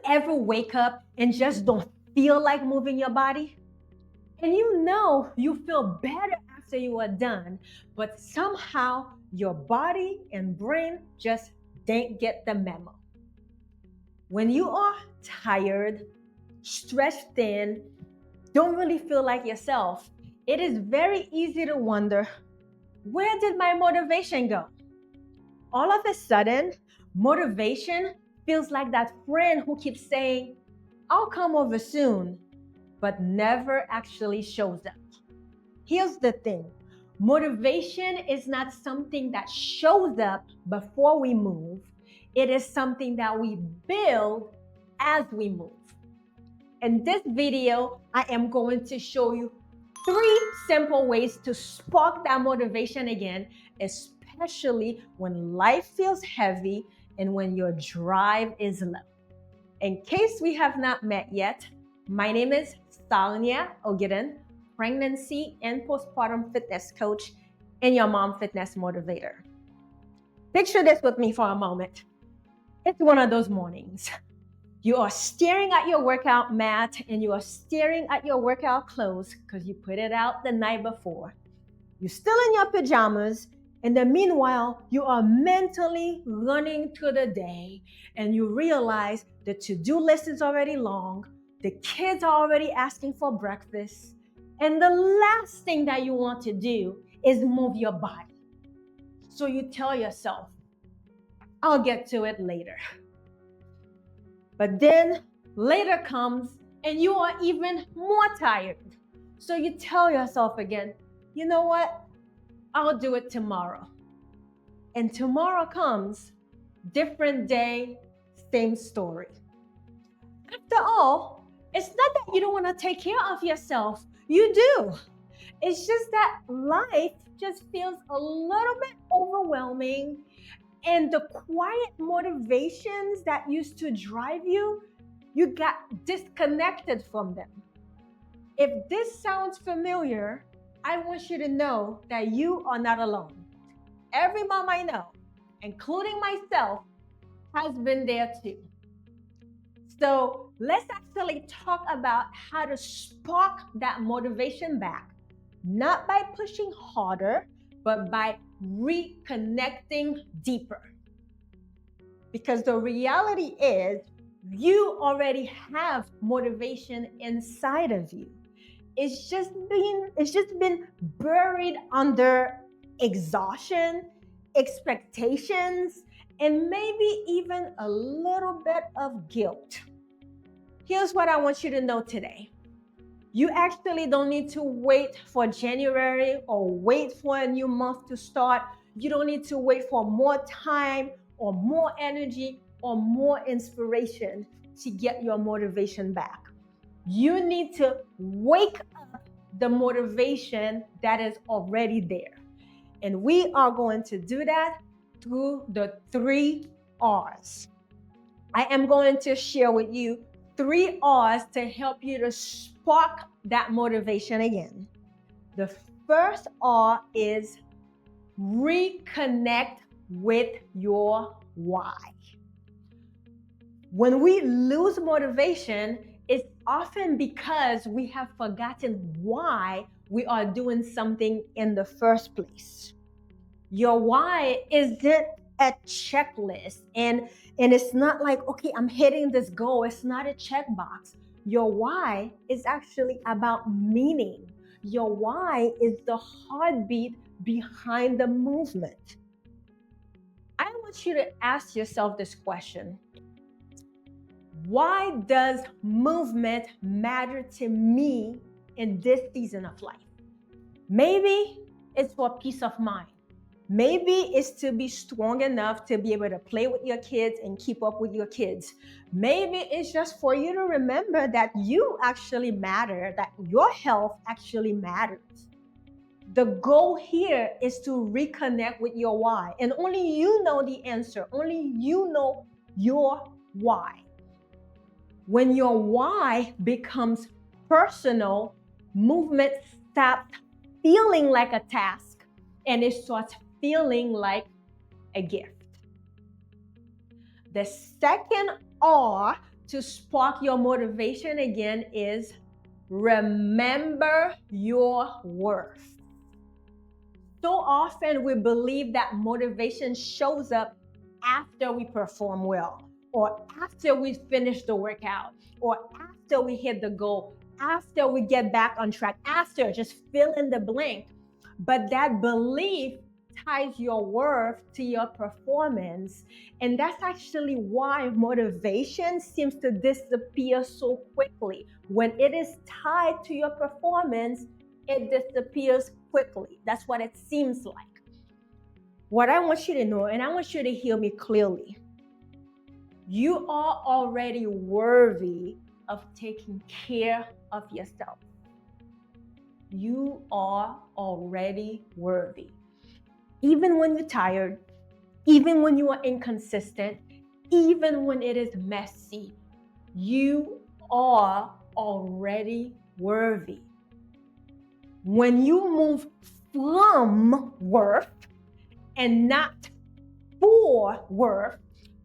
ever wake up and just don't feel like moving your body? And you feel better after you are done, but somehow your body and brain just didn't get the memo. When you are tired, stretched thin, don't really feel like yourself, it is very easy to wonder, where did my motivation go? All of a sudden, motivation feels like that friend who keeps saying, I'll come over soon, but never actually shows up. Here's the thing. Motivation is not something that shows up before we move. It is something that we build as we move. In this video, I am going to show you 3 simple ways to spark that motivation again, especially when life feels heavy and when your drive is low. In case we have not met yet, my name is Sarnia Inspires, pregnancy and postpartum fitness coach and your mom fitness motivator. Picture this with me for a moment. It's one of those mornings. You are staring at your workout mat and you are staring at your workout clothes because you put it out the night before. You're still in your pajamas, and then meanwhile, you are mentally running through the day and you realize the to-do list is already long, the kids are already asking for breakfast, and the last thing that you want to do is move your body. So you tell yourself, I'll get to it later. But then later comes and you are even more tired. So you tell yourself again, you know what? I'll do it tomorrow. And tomorrow comes, different day, same story. After all, it's not that you don't want to take care of yourself. You do. It's just that life just feels a little bit overwhelming, and the quiet motivations that used to drive you, you got disconnected from them. If this sounds familiar, I want you to know that you are not alone. Every mom I know, including myself, has been there too. So let's actually talk about how to spark that motivation back, not by pushing harder, but by reconnecting deeper. Because the reality is, you already have motivation inside of you. It's just been buried under exhaustion, expectations, and maybe even a little bit of guilt. Here's what I want you to know today. You actually don't need to wait for January or wait for a new month to start. You don't need to wait for more time or more energy or more inspiration to get your motivation back. You need to wake up the motivation that is already there. And we are going to do that through the 3 R's. I am going to share with you 3 R's to help you to spark that motivation again. The first R is reconnect with your why. When we lose motivation, it's often because we have forgotten why we are doing something in the first place. Your why isn't a checklist, and it's not like, okay, I'm hitting this goal. It's not a checkbox. Your why is actually about meaning. Your why is the heartbeat behind the movement. I want you to ask yourself this question. Why does movement matter to me in this season of life? Maybe it's for peace of mind. Maybe it's to be strong enough to be able to play with your kids and keep up with your kids. Maybe it's just for you to remember that you actually matter, that your health actually matters. The goal here is to reconnect with your why. And only you know the answer. Only you know your why. When your why becomes personal, movement stops feeling like a task and it starts feeling like a gift. The second R to spark your motivation again is remember your worth. So often we believe that motivation shows up after we perform well, or after we finish the workout, or after we hit the goal, after we get back on track, after, just fill in the blank. But that belief ties your worth to your performance. And that's actually why motivation seems to disappear so quickly. When it is tied to your performance, it disappears quickly. That's what it seems like. What I want you to know, and I want you to hear me clearly, you are already worthy of taking care of yourself. You are already worthy. Even when you're tired, even when you are inconsistent, even when it is messy, you are already worthy. When you move from worth and not for worth,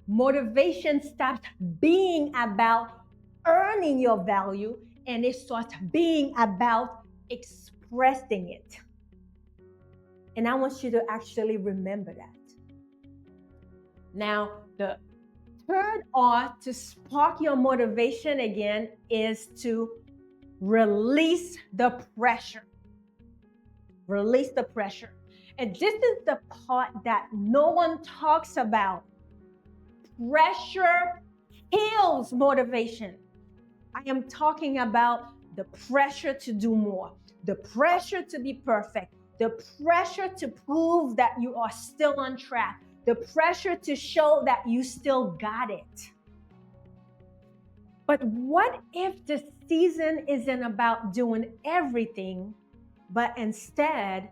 motivation stops being about earning your value and it starts being about expressing it. And I want you to actually remember that. Now, the third R to spark your motivation again is to release the pressure. Release the pressure. And this is the part that no one talks about. Pressure kills motivation. I am talking about the pressure to do more, the pressure to be perfect, the pressure to prove that you are still on track, the pressure to show that you still got it. But what if the season isn't about doing everything, but instead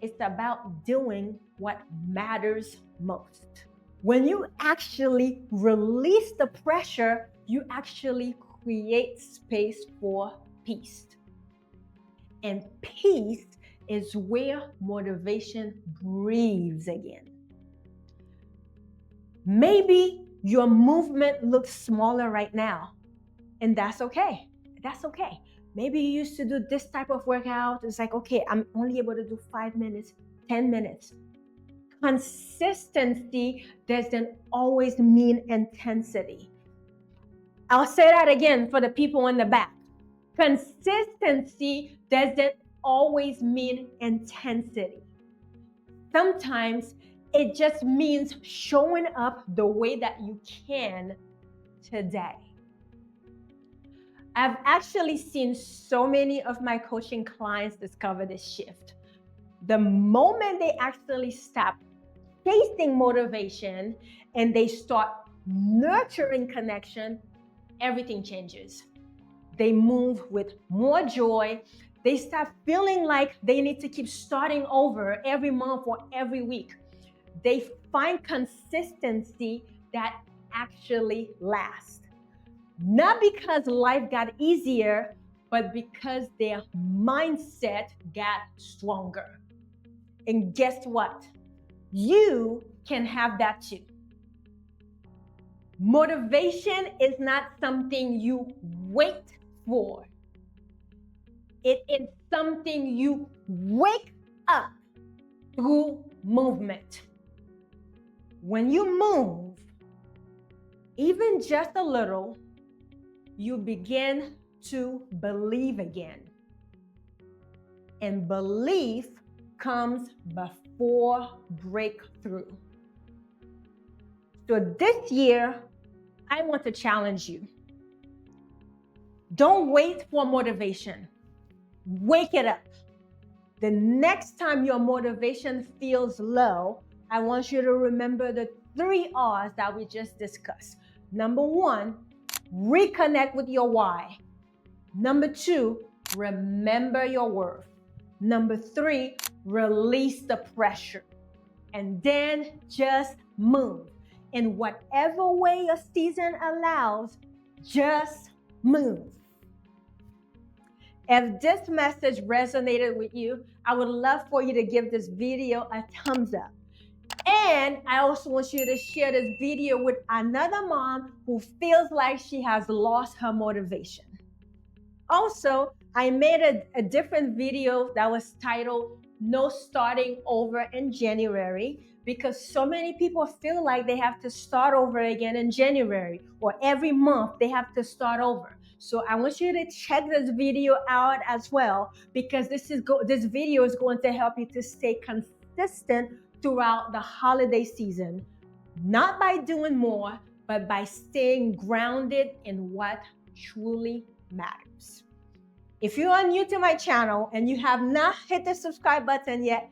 it's about doing what matters most? When you actually release the pressure, you actually create space for peace. And peace is where motivation breathes again. Maybe your movement looks smaller right now, and that's okay. That's okay. Maybe you used to do this type of workout. It's like, okay, I'm only able to do 5 minutes, 10 minutes. Consistency doesn't always mean intensity. I'll say that again for the people in the back. Consistency doesn't always mean intensity. Sometimes it just means showing up the way that you can today. I've actually seen so many of my coaching clients discover this shift. The moment they actually stop chasing motivation and they start nurturing connection, everything changes. They move with more joy. They stop feeling like they need to keep starting over every month or every week. They find consistency that actually lasts. Not because life got easier, but because their mindset got stronger. And guess what? You can have that too. Motivation is not something you wait for. It is something you wake up through movement. When you move, even just a little, you begin to believe again. And belief comes before breakthrough. So this year, I want to challenge you. Don't wait for motivation. Wake it up. The next time your motivation feels low, I want you to remember the 3 R's that we just discussed. Number 1, reconnect with your why. Number 2, remember your worth. Number 3, release the pressure. And then just move. In whatever way your season allows, just move. If this message resonated with you, I would love for you to give this video a thumbs up. And I also want you to share this video with another mom who feels like she has lost her motivation. Also, I made a different video that was titled No Starting Over in January, because so many people feel like they have to start over again in January, or every month they have to start over. So I want you to check this video out as well, because this video is going to help you to stay consistent throughout the holiday season, not by doing more, but by staying grounded in what truly matters. If you are new to my channel and you have not hit the subscribe button yet,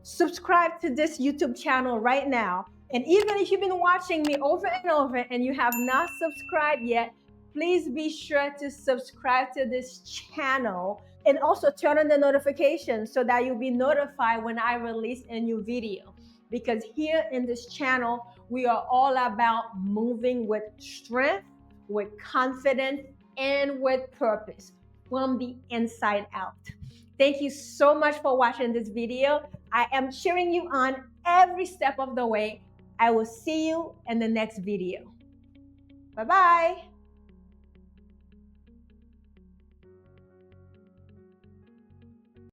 subscribe to this YouTube channel right now. And even if you've been watching me over and over and you have not subscribed yet, please be sure to subscribe to this channel and also turn on the notifications so that you'll be notified when I release a new video. Because here in this channel, we are all about moving with strength, with confidence, and with purpose from the inside out. Thank you so much for watching this video. I am cheering you on every step of the way. I will see you in the next video. Bye-bye.